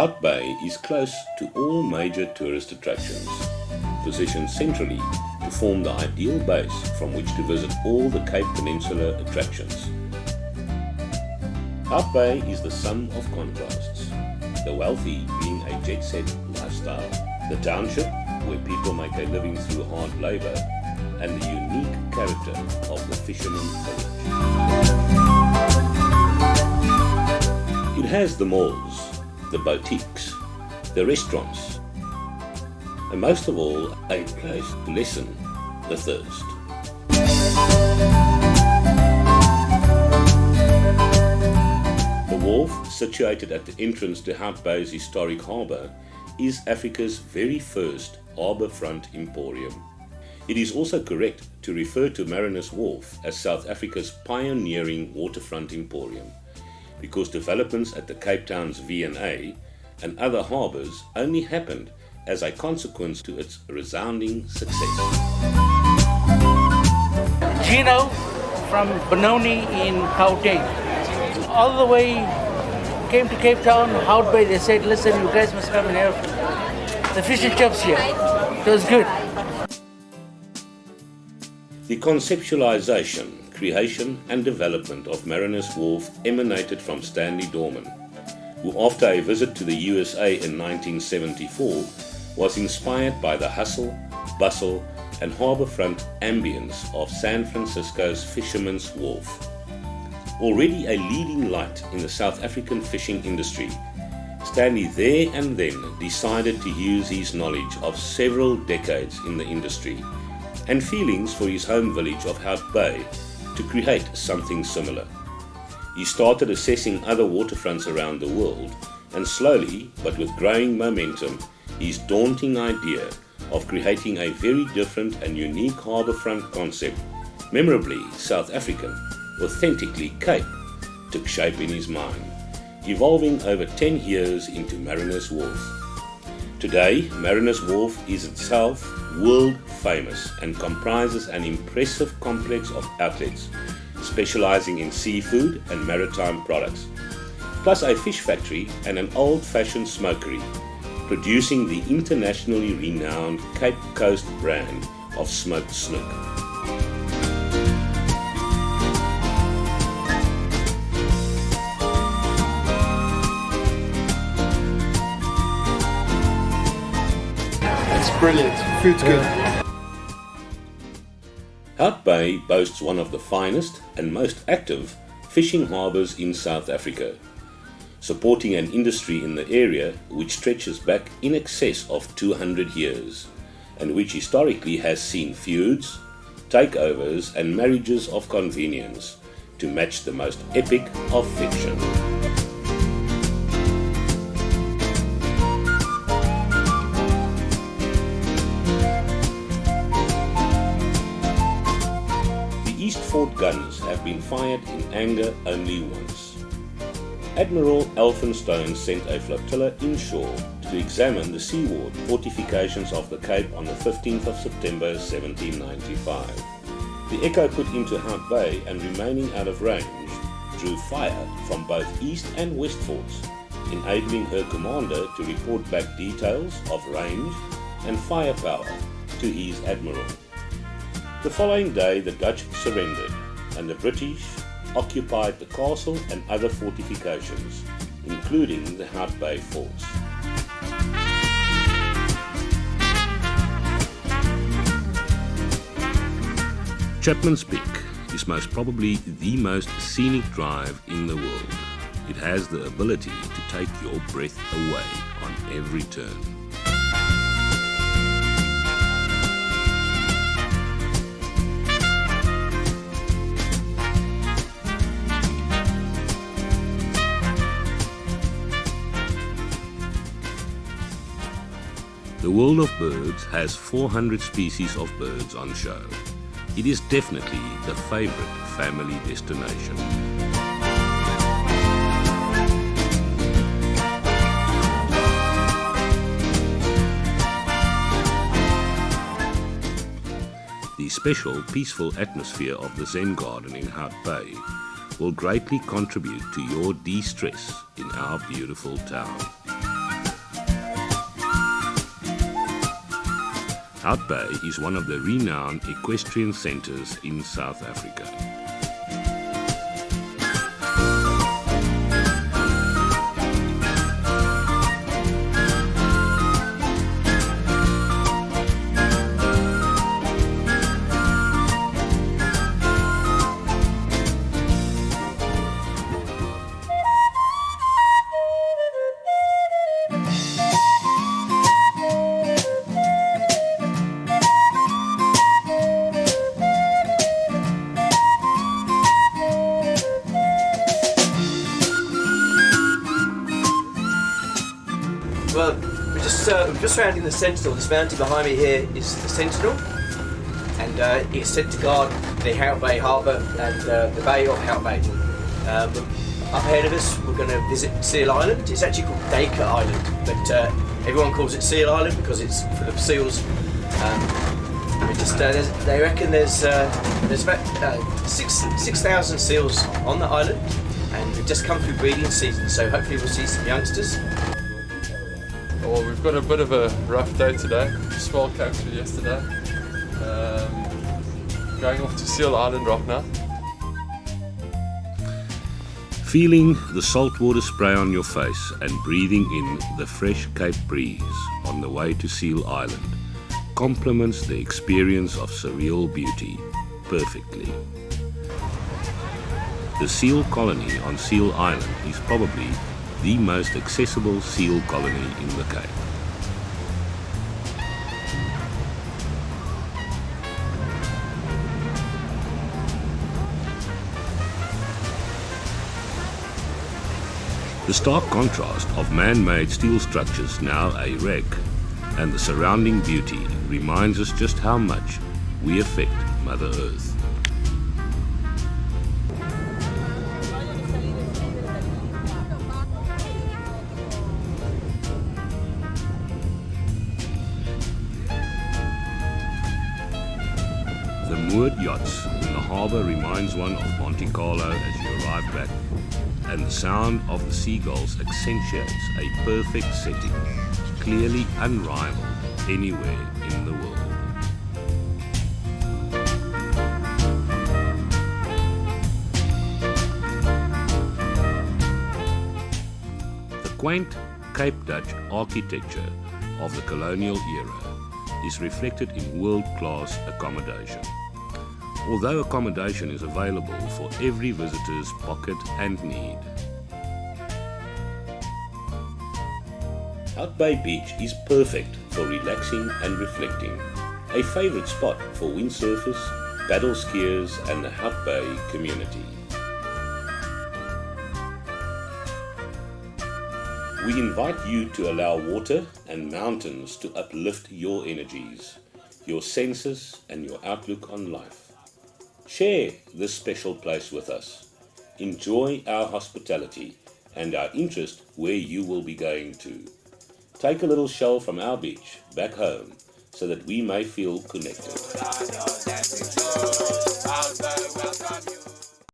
Hout Bay is close to all major tourist attractions, positioned centrally to form the ideal base from which to visit all the Cape Peninsula attractions. Hout Bay is the sum of contrasts, the wealthy being a jet-set lifestyle, the township where people make a living through hard labour, and the unique character of the fisherman village. It has the malls, the boutiques, the restaurants, and most of all, a place to lessen the thirst. The wharf, situated at the entrance to Hout Bay's historic harbour, is Africa's very first harbourfront emporium. It is also correct to refer to Mariners Wharf as South Africa's pioneering waterfront emporium, because developments at the Cape Town's V&A and other harbours only happened as a consequence to its resounding success. Gino from Benoni in Gauteng. All the way came to Cape Town, Hout Bay. They said, listen, you guys must come and have the fish and chips here. It was good. The conceptualization, creation and development of Mariners Wharf emanated from Stanley Dorman, who after a visit to the USA in 1974 was inspired by the hustle, bustle and harbourfront ambience of San Francisco's Fisherman's Wharf. Already a leading light in the South African fishing industry, Stanley there and then decided to use his knowledge of several decades in the industry and feelings for his home village of Hout Bay to create something similar. He started assessing other waterfronts around the world, and slowly, but with growing momentum, his daunting idea of creating a very different and unique harbourfront concept, memorably South African, authentically Cape, took shape in his mind, evolving over 10 years into Mariners Wharf. Today, Mariners Wharf is itself world famous and comprises an impressive complex of outlets specializing in seafood and maritime products, plus a fish factory and an old-fashioned smokery, producing the internationally renowned Cape Coast brand of smoked snook. It's brilliant. Food's good. Hout Bay boasts one of the finest and most active fishing harbours in South Africa, supporting an industry in the area which stretches back in excess of 200 years and which historically has seen feuds, takeovers and marriages of convenience to match the most epic of fiction. East Fort guns have been fired in anger only once. Admiral Elphinstone sent a flotilla inshore to examine the seaward fortifications of the Cape on the 15th of September 1795. The Echo put into Hout Bay and remaining out of range, drew fire from both east and west forts, enabling her commander to report back details of range and firepower to his admiral. The following day the Dutch surrendered and the British occupied the castle and other fortifications, including the Hout Bay forts. Chapman's Peak is most probably the most scenic drive in the world. It has the ability to take your breath away on every turn. The world of birds has 400 species of birds on show. It is definitely the favorite family destination. The special, peaceful atmosphere of the Zen Garden in Hout Bay will greatly contribute to your de-stress in our beautiful town. Hout Bay is one of the renowned equestrian centres in South Africa. Well, we're just surrounding the Sentinel. This mountain behind me here is the Sentinel, and it's set to guard the Hout Bay Harbour and the Bay of Hout Bay. Up ahead of us, we're going to visit Seal Island. It's actually called Dacre Island, but everyone calls it Seal Island because it's full of seals. They reckon there's about 6,000 seals on the island, and we've just come through breeding season, so hopefully we'll see some youngsters. Well, we've got a bit of a rough day today. Swell came through yesterday. Going off to Seal Island right now. Feeling the saltwater spray on your face and breathing in the fresh Cape breeze on the way to Seal Island complements the experience of surreal beauty perfectly. The seal colony on Seal Island is probably the most accessible seal colony in the Cape. The stark contrast of man-made steel structures now a wreck and the surrounding beauty reminds us just how much we affect Mother Earth. The moored yachts in the harbour reminds one of Monte Carlo as you arrive back, and the sound of the seagulls accentuates a perfect setting, clearly unrivaled anywhere in the world. The quaint Cape Dutch architecture of the colonial era is reflected in world-class accommodation. Although accommodation is available for every visitor's pocket and need. Hout Bay Beach is perfect for relaxing and reflecting, a favourite spot for windsurfers, paddle skiers and the Hout Bay community. We invite you to allow water and mountains to uplift your energies, your senses and your outlook on life. Share this special place with us. Enjoy our hospitality and our interest where you will be going to. Take a little shell from our beach back home so that we may feel connected.